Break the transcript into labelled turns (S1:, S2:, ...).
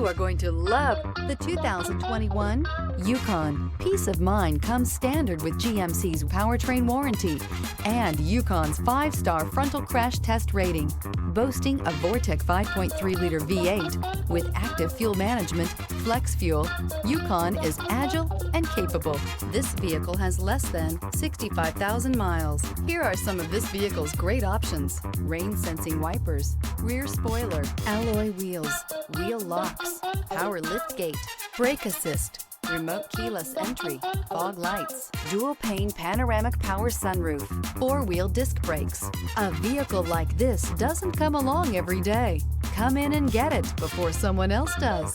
S1: You are going to love the 2021 Yukon. Peace of mind comes standard with GMC's powertrain warranty and Yukon's 5-star frontal crash test rating. Boasting a Vortec 5.3-liter V8 with active fuel management, flex fuel, Yukon is agile and capable. This vehicle has less than 65,000 miles. Here are some of this vehicle's great options: rain-sensing wipers, rear spoiler, alloy wheels, wheel locks, power liftgate, brake assist, remote keyless entry, fog lights, dual pane panoramic power sunroof, 4-wheel disc brakes. A vehicle like this doesn't come along every day. Come in and get it before someone else does.